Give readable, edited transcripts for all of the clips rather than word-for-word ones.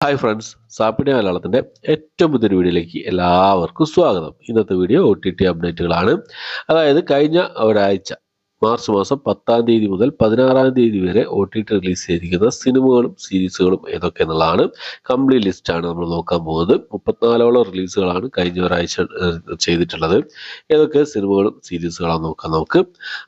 Hi friends, സാപ്പിൻ്റെ മലയാളത്തിൻ്റെ ഏറ്റവും പുതിയൊരു വീഡിയോയിലേക്ക് എല്ലാവർക്കും സ്വാഗതം. ഇന്നത്തെ വീഡിയോ OTT അപ്ഡേറ്റുകളാണ്. അതായത് കഴിഞ്ഞ ഒരാഴ്ച മാർച്ച് മാസം 10-ാം തീയതി മുതൽ 16-ാം തീയതി വരെ OTT റിലീസ് ചെയ്തിരിക്കുന്ന സിനിമകളും സീരീസുകളും ഏതൊക്കെ എന്നുള്ളതാണ്. കംപ്ലീറ്റ് ലിസ്റ്റാണ് നമ്മൾ നോക്കാൻ പോകുന്നത്. 34ഓളം റിലീസുകളാണ് കഴിഞ്ഞ ഒരാഴ്ച ചെയ്തിട്ടുള്ളത്. ഏതൊക്കെ സിനിമകളും സീരീസുകളാണ് നോക്കാം നമുക്ക്.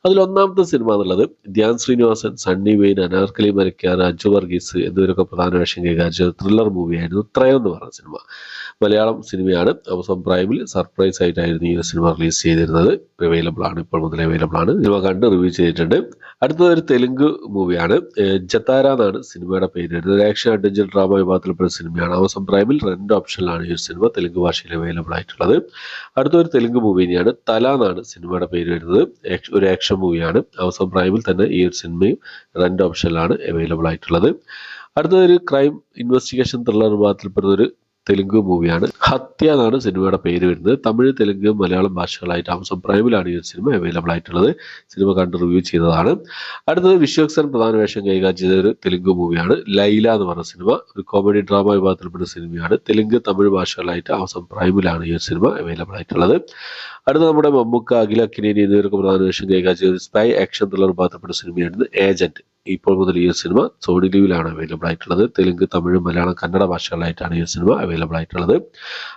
അതിലൊന്നാമത്തെ സിനിമ എന്നുള്ളത് ധ്യാൻ ശ്രീനിവാസൻ, സണ്ണി വെയിൻ, അനാർക്കലി മരക്കാർ, അജു വർഗീസ് എന്നിവരൊക്കെ പ്രധാന വേഷം കൈകാര്യം ത്രില്ലർ മൂവിയായിരുന്നു ത്രയം എന്ന് പറഞ്ഞ സിനിമ. മലയാളം സിനിമയാണ്. ആമസോൺ പ്രൈമിൽ സർപ്രൈസ് ആയിട്ടായിരുന്നു ഈ സിനിമ റിലീസ് ചെയ്തിരുന്നത്. അവൈലബിൾ ആണ്, ഇപ്പോൾ മുതൽ അവൈലബിൾ ആണ്. സിനിമ കണ്ട് റിവ്യൂ ചെയ്തിട്ടുണ്ട്. അടുത്തത് ഒരു തെലുങ്ക് മൂവിയാണ്. ജത്താര എന്നാണ് സിനിമയുടെ പേര്. ഒരു ആക്ഷൻ അഡ്വഞ്ചർ ഡ്രാമ വിഭാഗത്തിൽപ്പെട്ട സിനിമയാണ്. ആമസോൺ പ്രൈമിൽ 2 ഓപ്ഷനിലാണ് ഈ സിനിമ തെലുങ്ക് ഭാഷയിൽ അവൈലബിൾ ആയിട്ടുള്ളത്. അടുത്തൊരു തെലുങ്ക് മൂവി തന്നെയാണ്. തല എന്നാണ് സിനിമയുടെ പേര് വരുന്നത്. ഒരു ആക്ഷൻ മൂവിയാണ്. ആമസോൺ പ്രൈമിൽ തന്നെ ഈ ഒരു സിനിമയും 2 ഓപ്ഷനിലാണ് അവൈലബിൾ ആയിട്ടുള്ളത്. അടുത്തൊരു ക്രൈം ഇൻവെസ്റ്റിഗേഷൻ ത്രില്ലർ വിഭാഗത്തിൽപ്പെടുന്ന ഒരു തെലുങ്ക് മൂവിയാണ്. ഹത്യ എന്നാണ് സിനിമയുടെ പേര് വരുന്നത്. തമിഴ്, തെലുങ്ക്, മലയാളം ഭാഷകളായിട്ട് ആമസോൺ പ്രൈമിലാണ് ഈ ഒരു സിനിമ അവൈലബിൾ ആയിട്ടുള്ളത്. സിനിമ കണ്ട് റിവ്യൂ ചെയ്തതാണ്. അടുത്തത് വിശ്വക്സൻ പ്രധാന വേഷം കൈകാര്യം ചെയ്ത ഒരു തെലുങ്ക് മൂവിയാണ്. ലൈല എന്ന് പറഞ്ഞ സിനിമ. ഒരു കോമഡി ഡ്രാമ വിഭാഗത്തിൽപ്പെട്ട സിനിമയാണ്. തെലുങ്ക്, തമിഴ് ഭാഷകളായിട്ട് ആമസോൺ പ്രൈമിലാണ് ഈ ഒരു സിനിമ അവൈലബിൾ ആയിട്ടുള്ളത്. അടുത്ത നമ്മുടെ മമ്മൂക്ക, അഖില കിനേനി എന്നിവർക്ക് പ്രധാന വേഷം കൈകാര്യം ചെയ്ത സ്പൈ ആക്ഷൻ ത്രില്ലർ വിഭാഗത്തിൽപ്പെട്ട സിനിമയാണ് ഏജന്റ്. ഇപ്പോൾ മുതൽ ഈ സിനിമ സോണി ലീവിലാണ് അവൈലബിൾ ആയിട്ടുള്ളത്. തെലുങ്ക്, തമിഴ്, മലയാളം, കന്നഡ ഭാഷകളായിട്ടാണ് ഈ സിനിമ അവൈലബിൾ ആയിട്ടുള്ളത്.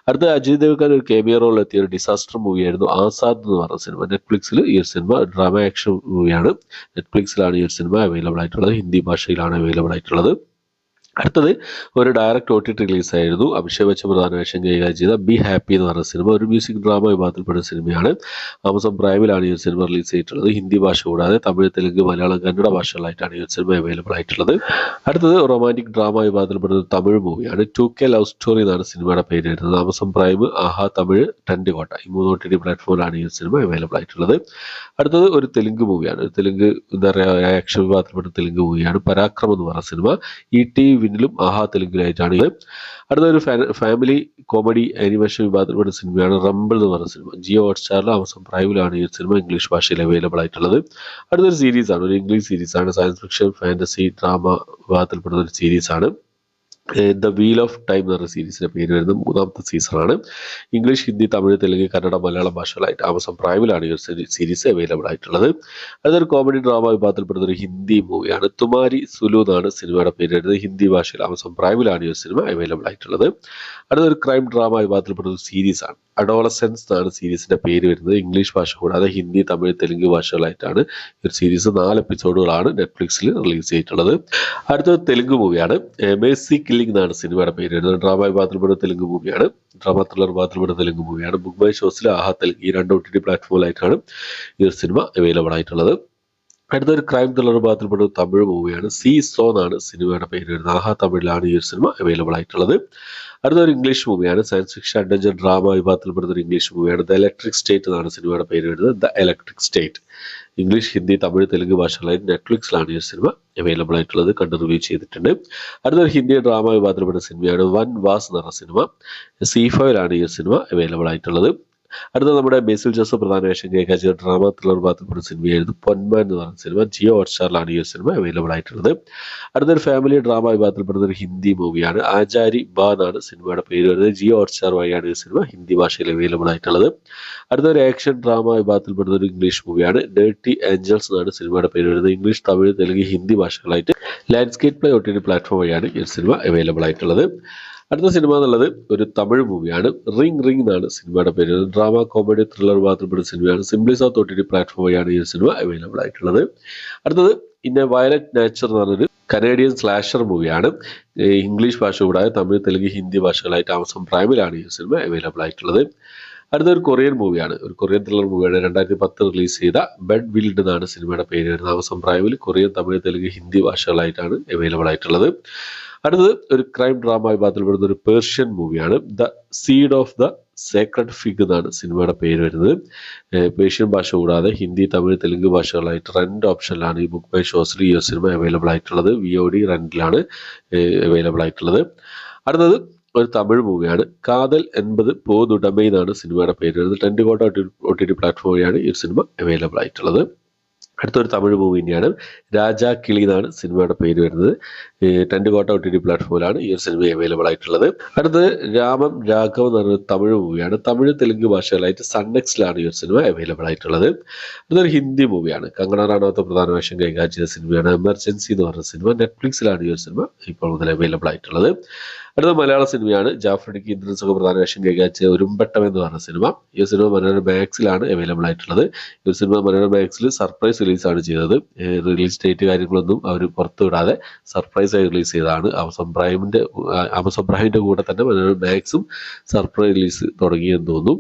അടുത്ത അജയ് ദേവ്ഗൺ ഒരു കേമിയോ റോളിൽ എത്തിയ ഒരു ഡിസാസ്റ്റർ മൂവിയായിരുന്നു ആസാദ് എന്ന് പറഞ്ഞ സിനിമ. നെറ്റ്ഫ്ലിക്സിൽ ഈ സിനിമ ഡ്രാമ ആക്ഷൻ മൂവിയാണ്. നെറ്റ്ഫ്ലിക്സിലാണ് ഈ സിനിമ അവൈലബിൾ ആയിട്ടുള്ളത്. ഹിന്ദി ഭാഷയിലാണ് അവൈലബിൾ ആയിട്ടുള്ളത്. അടുത്തത് ഒരു ഡയറക്റ്റ് OTT റിലീസായിരുന്നു. അഭിഷേക് ബച്ചൻ പ്രധാന വേഷം കൈകാര്യം ചെയ്ത ബി ഹാപ്പി എന്ന് പറഞ്ഞ സിനിമ. ഒരു മ്യൂസിക് ഡ്രാമ വിഭാഗത്തിൽപ്പെട്ട സിനിമയാണ്. ആമസോൺ പ്രൈമിലാണ് ഈ സിനിമ റിലീസ് ചെയ്തിട്ടുള്ളത്. ഹിന്ദി ഭാഷ കൂടാതെ തമിഴ്, തെലുങ്ക്, മലയാളം, കന്നഡ ഭാഷകളായിട്ടാണ് ഈ സിനിമ അവൈലബിൾ ആയിട്ടുള്ളത്. അടുത്തത് റൊമാൻറ്റിക് ഡ്രാമ വിഭാഗത്തിൽപ്പെടുന്ന ഒരു തമിഴ് മൂവിയാണ്. 2K ലവ് സ്റ്റോറി എന്നാണ് സിനിമയുടെ പേര് വരുന്നത്. ആമസോൺ പ്രൈം, ആഹാ തമിഴ്, ടെൻറ്റ് കോട്ട ഈ 3 OTT പ്ലാറ്റ്ഫോമിലാണ് ഈ സിനിമ അവൈലബിൾ ആയിട്ടുള്ളത്. അടുത്തത് ഒരു തെലുങ്ക് മൂവിയാണ്. ഒരു തെലുങ്ക് എന്താ പറയുക ആക്ഷൻ വിഭാഗത്തിൽപ്പെട്ട തെലുങ്ക് മൂവിയാണ്. പരാക്രം എന്ന് പറഞ്ഞ സിനിമ. ET വിനിലും ആഹാ തെലുങ്കിലായിട്ടാണ് ഇത്. അടുത്തൊരു ഫാമിലി കോമഡി ആനിമേഷൻ വിഭാഗത്തിൽപ്പെട്ട സിനിമയാണ് റംബിൾ എന്ന് പറഞ്ഞ സിനിമ. ജിയോ ഹോട്ട്സ്റ്റാറിൽ ആമസോൺ പ്രൈമിലാണ് ഈ സിനിമ ഇംഗ്ലീഷ് ഭാഷയിൽ അവൈലബിൾ ആയിട്ടുള്ളത്. അടുത്തൊരു സീരീസാണ്. ഒരു ഇംഗ്ലീഷ് സീരീസാണ്. സയൻസ് ഫിക്ഷൻ, ഫാന്റസി, ഡ്രാമ വിഭാഗത്തിൽപ്പെടുന്ന ഒരു സീരീസാണ്. ദ വീൽ ഓഫ് ടൈം എന്ന് പറഞ്ഞ സീരീസിന്റെ പേര് വരുന്നത് 3ാമത്തെ സീസണാണ്. ഇംഗ്ലീഷ്, ഹിന്ദി, തമിഴ്, തെലുങ്ക്, കന്നഡ, മലയാളം ഭാഷകളായിട്ട് ആമസോൺ പ്രൈമിലാണ് ഈ സീരീസ് അവൈലബിൾ ആയിട്ടുള്ളത്. അതൊരു കോമഡി ഡ്രാമ വിഭാഗത്തിൽപ്പെടുന്ന ഒരു ഹിന്ദി മൂവിയാണ്. തുമാരി സുലു എന്നാണ് സിനിമയുടെ പേര് വരുന്നത്. ഹിന്ദി ഭാഷയിൽ ആമസോൺ പ്രൈമിലാണ് ഈ സിനിമ അവൈലബിൾ ആയിട്ടുള്ളത്. അടുത്തൊരു ക്രൈം ഡ്രാമ വിഭാഗത്തിൽപ്പെടുന്ന ഒരു സീരീസാണ്. അഡോളസെൻസ് എന്നാണ് സീരീസിന്റെ പേര് വരുന്നത്. ഇംഗ്ലീഷ് ഭാഷ കൂടാതെ ഹിന്ദി, തമിഴ്, തെലുങ്ക് ഭാഷകളായിട്ടാണ് ഈ ഒരു സീരീസ്. 4 എപ്പിസോഡുകളാണ് നെറ്റ്ഫ്ലിക്സിൽ റിലീസ് ചെയ്തിട്ടുള്ളത്. അടുത്തത് തെലുങ്ക് മൂവിയാണ്. മേഴ്സി കില്ലിംഗ് എന്നാണ് സിനിമയുടെ പേര് വരുന്നത്. ഡ്രാമ വിഭാഗത്തിൽപ്പെടുന്ന തെലുങ്ക് മൂവിയാണ്. ഡ്രാമ ത്രില്ലർ വിഭാഗത്തിൽപ്പെടുന്ന തെലുങ്ക് മൂവിയാണ്. ബുക്ക് മൈ ഷോസിൽ ആഹാ തെലുങ്ക് ഈ 2 OTT പ്ലാറ്റ്ഫോമിലായിട്ടാണ് ഈ ഒരു സിനിമ അവൈലബിൾ ആയിട്ടുള്ളത്. അടുത്തൊരു ക്രൈം ത്രില്ലർ വിഭാഗത്തിൽപ്പെടുന്ന തമിഴ് മൂവിയാണ്. സോ എന്നാണ് സിനിമയുടെ പേര് വരുന്നത്. ആഹാ തമിഴിലാണ് ഈ ഒരു സിനിമ അവൈലബിൾ ആയിട്ടുള്ളത്. അടുത്തൊരു ഇംഗ്ലീഷ് മൂവിയാണ്. സയൻസ് ഫിക്ഷൻ അഡ്വഞ്ചർ ഡ്രാമ വിഭാഗത്തിൽപ്പെടുന്ന ഒരു ഇംഗ്ലീഷ് മൂവിയാണ്. ദ ഇലക്ട്രിക് സ്റ്റേറ്റ് എന്നാണ് സിനിമയുടെ പേര് വരുന്നത്. The Electric State English, Hindi, Tamil, Telugu ഭാഷകളായിട്ട് നെറ്റ്ഫ്ലിക്സിലാണ് ഈ സിനിമ അവൈലബിൾ ആയിട്ടുള്ളത്. കണ്ട് റിവ്യൂ ചെയ്തിട്ടുണ്ട്. അടുത്തൊരു ഹിന്ദി ഡ്രാമ വിഭാഗത്തിൽപ്പെട്ട സിനിമയാണ് വൻ വാസ് എന്ന് പറഞ്ഞ സിനിമ. C5ലാണ് ഈ സിനിമ അവൈലബിൾ ആയിട്ടുള്ളത്. അടുത്ത നമ്മുടെ ബേസിൽ ജോസഫ് പ്രധാന വേഷം കൈകാര്യം ചെയ്ത ഡ്രാമ ത്രില്ലർ വിഭാഗത്തിൽപ്പെട്ട സിനിമയായിരുന്നു പൊന്മാൻ എന്ന് പറഞ്ഞ സിനിമ. ജിയോ ഹോട്ട്സ്റ്റാറിലാണ് ഈ സിനിമ അവൈലബിൾ ആയിട്ടുള്ളത്. അടുത്തൊരു ഫാമിലി ഡ്രാമ വിഭാഗത്തിൽപ്പെടുന്ന ഒരു ഹിന്ദി മൂവിയാണ്. ആചാരി ബാ എന്നാണ് സിനിമയുടെ പേര് വരുന്നത്. ജിയോ ഹോട്ട്സ്റ്റാർ വഴിയാണ് ഈ സിനിമ ഹിന്ദി ഭാഷയിൽ അവൈലബിൾ ആയിട്ടുള്ളത്. അടുത്തൊരു ആക്ഷൻ ഡ്രാമ വിഭാഗത്തിൽപ്പെടുന്ന ഒരു ഇംഗ്ലീഷ് മൂവിയാണ്. ഡേർട്ടി ഏഞ്ചൽസ് എന്നാണ് സിനിമയുടെ പേര് വരുന്നത്. ഇംഗ്ലീഷ്, തമിഴ്, തെലുങ്ക്, ഹിന്ദി ഭാഷകളായിട്ട് ലാൻഡ്സ്കേപ്പ് പ്ലേ OTT പ്ലാറ്റ്ഫോം വഴിയാണ് ഈ സിനിമ അവൈലബിൾ ആയിട്ടുള്ളത്. അടുത്ത സിനിമ എന്നുള്ളത് ഒരു തമിഴ് മൂവിയാണ്. റിംഗ് എന്നാണ് സിനിമയുടെ പേര്. ഡ്രാമ കോമഡി ത്രില്ലർ വിഭാഗത്തിൽപ്പെടുന്ന സിനിമയാണ്. സിംപ്ലി സൗത്ത് OTT പ്ലാറ്റ്ഫോം വഴിയാണ് ഈ സിനിമ അവൈലബിൾ ആയിട്ടുള്ളത്. അടുത്തത് ഇന്ന വയലറ്റ് നാച്ചർ എന്ന് പറഞ്ഞൊരു കനേഡിയൻ സ്ലാഷർ മൂവിയാണ്. ഇംഗ്ലീഷ് ഭാഷ കൂടാതെ തമിഴ്, തെലുങ്ക്, ഹിന്ദി ഭാഷകളായിട്ട് ആമസോൺ പ്രൈമിലാണ് ഈ സിനിമ അവൈലബിൾ ആയിട്ടുള്ളത്. അടുത്തൊരു കൊറിയൻ മൂവിയാണ്. ഒരു കൊറിയൻ ത്രില്ലർ മൂവിയാണ്. 2010 റിലീസ് ചെയ്ത ബെഡ് വിൽഡ് എന്നാണ് സിനിമയുടെ പേര് വരുന്നത്. ആമസോൺ പ്രൈമിൽ കൊറിയൻ, തമിഴ്, തെലുങ്ക്, ഹിന്ദി ഭാഷകളായിട്ടാണ് അവൈലബിൾ ആയിട്ടുള്ളത്. അടുത്തത് ഒരു ക്രൈം ഡ്രാമ വിഭാഗത്തിൽപ്പെടുന്ന ഒരു പേർഷ്യൻ മൂവിയാണ്. The Seed of the Sacred Fig എന്നാണ് സിനിമയുടെ പേര് വരുന്നത്. പേർഷ്യൻ ഭാഷ കൂടാതെ ഹിന്ദി, തമിഴ്, തെലുങ്ക് ഭാഷകളായിട്ട് 2 ഓപ്ഷനിലാണ് ഈ ബുക്ക് മൈ ഷോസിൽ ഈ സിനിമ അവൈലബിൾ ആയിട്ടുള്ളത്. VOD റെന്റിലാണ് അവൈലബിൾ ആയിട്ടുള്ളത്. അടുത്തത് ഒരു തമിഴ് മൂവിയാണ്. കാതൽ 80 പോതുടമൈ എന്നാണ് സിനിമയുടെ പേര് വരുന്നത്. ടെൻറ്റ് കോട്ട OTT പ്ലാറ്റ്ഫോം വഴിയാണ് ഈ സിനിമ അവൈലബിൾ ആയിട്ടുള്ളത്. അടുത്തൊരു തമിഴ് മൂവി തന്നെയാണ്. രാജാ കിളി എന്നാണ് സിനിമയുടെ പേര് വരുന്നത്. ടെൻറ്റ് OTT പ്ലാറ്റ്ഫോമിലാണ് ഈ ഒരു സിനിമ അവൈലബിൾ ആയിട്ടുള്ളത്. അടുത്തത് രാമം രാഘവ് എന്ന് പറഞ്ഞ തമിഴ് മൂവിയാണ്. തമിഴ് തെലുങ്ക് ഭാഷകളായിട്ട് സൺനെക്സ്റ്റിലാണ് ഈ ഒരു സിനിമ അവൈലബിൾ ആയിട്ടുള്ളത്. അടുത്തൊരു ഹിന്ദി മൂവിയാണ്. കങ്കണ റണൌത്ത് പ്രധാന വേഷം കൈകാര്യം ചെയ്ത സിനിമയാണ് എമർജൻസി എന്ന് പറഞ്ഞ സിനിമ. നെറ്റ്ഫ്ലിക്സിലാണ് ഈ ഒരു സിനിമ ഇപ്പോൾ മുതൽ അവൈലബിൾ ആയിട്ടുള്ളത്. അടുത്ത മലയാള സിനിമയാണ്. ജാഫ്രിഡിക്ക് ഇന്ദ്രൻസൊക്കെ പ്രധാന വേഷം കൈകാര്യം ചെയ്ത ഒരുമ്പട്ടം എന്ന് പറഞ്ഞ സിനിമ. ഈ സിനിമ മനോരമ മാക്സിലാണ് അവൈലബിൾ ആയിട്ടുള്ളത്. ഈ ഒരു സിനിമ മനോരമ മാക്സിൽ സർപ്രൈസ് റിലീസാണ് ചെയ്തത്. റിലീസ് ഡേറ്റ് കാര്യങ്ങളൊന്നും അവർ പുറത്തു വിടാതെ സർപ്രൈസ് ആയി റിലീസ് ചെയ്തതാണ്. ആമസോൺ പ്രൈമിന്റെ കൂടെ തന്നെ മനോരമ മാക്സും സർപ്രൈസ് റിലീസ് തുടങ്ങിയെന്ന് തോന്നുന്നു.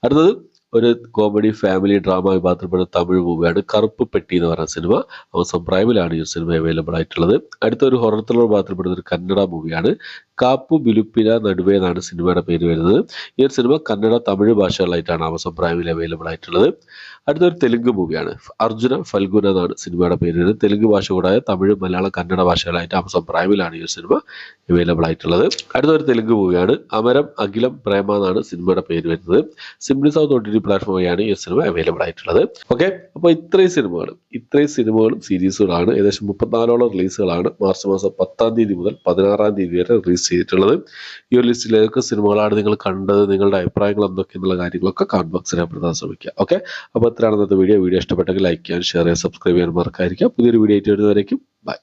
അടുത്തത് ഒരു കോമഡി ഫാമിലി ഡ്രാമ വിഭാഗത്തിൽപ്പെടുന്ന തമിഴ് മൂവിയാണ് കറുപ്പ് പെട്ടി എന്ന് പറയുന്ന സിനിമ. ആമസോൺ പ്രൈമിലാണ് ഈ സിനിമ അവൈലബിൾ ആയിട്ടുള്ളത്. അടുത്തൊരു ഹൊറർ ത്രില്ലർ വിഭാഗത്തിൽപ്പെടുന്ന ഒരു കന്നഡ മൂവിയാണ് കാപ്പു ബിലുപ്പിന നടുവേ എന്നാണ് സിനിമയുടെ പേര് വരുന്നത്. ഈ ഒരു സിനിമ കന്നഡ തമിഴ് ഭാഷകളായിട്ടാണ് ആമസോൺ പ്രൈമിൽ അവൈലബിൾ ആയിട്ടുള്ളത്. അടുത്തൊരു തെലുങ്ക് മൂവിയാണ് അർജുന ഫൽഗുന എന്നാണ് സിനിമയുടെ പേര് വരുന്നത്. തെലുങ്ക് ഭാഷ കൂടാതെ തമിഴ് മലയാളം കന്നഡ ഭാഷകളായിട്ട് ആമസോൺ പ്രൈമിലാണ് ഈ സിനിമ അവൈലബിൾ ആയിട്ടുള്ളത്. അടുത്തൊരു തെലുങ്ക് മൂവിയാണ് അമരം അഖിലം പ്രേമ എന്നാണ് സിനിമയുടെ പേര് വരുന്നത്. സിംപ്ലി സൗത്ത് OTT പ്ലാറ്റ്ഫോം വഴിയാണ് ഈ സിനിമ അവൈലബിൾ ആയിട്ടുള്ളത്. ഓക്കെ, അപ്പോൾ ഇത്രയും സിനിമകളും സീരീസുകളാണ്. ഏകദേശം 34ഓളം റിലീസുകളാണ് മാർച്ച് മാസം 10-ാം തീയതി മുതൽ 16-ാം തീയതി വരെ റിലീസ് ചെയ്തിട്ടുള്ളത്. ഈ ഒരു ലിസ്റ്റിൽ ഏതൊക്കെ സിനിമകളാണ് നിങ്ങൾ കണ്ടത്, നിങ്ങളുടെ അഭിപ്രായങ്ങൾ എന്തൊക്കെയെന്നുള്ള കാര്യങ്ങളൊക്കെ കമന്റ് ബോക്സിൽ രേഖപ്പെടുത്താൻ ശ്രമിക്കുക. ഓക്കെ, അപ്പോൾ ഇത്രയാണ് ഇന്നത്തെ വീഡിയോ ഇഷ്ടപ്പെട്ടെങ്കിൽ ലൈക്ക് ചെയ്യാൻ, ഷെയർ ചെയ്യാൻ, സബ്സ്ക്രൈബ് ചെയ്യാൻ മറക്കാതിരിക്കുക. പുതിയൊരു വീഡിയോ ആയിട്ട് വരുന്നവരേക്കും ബൈ.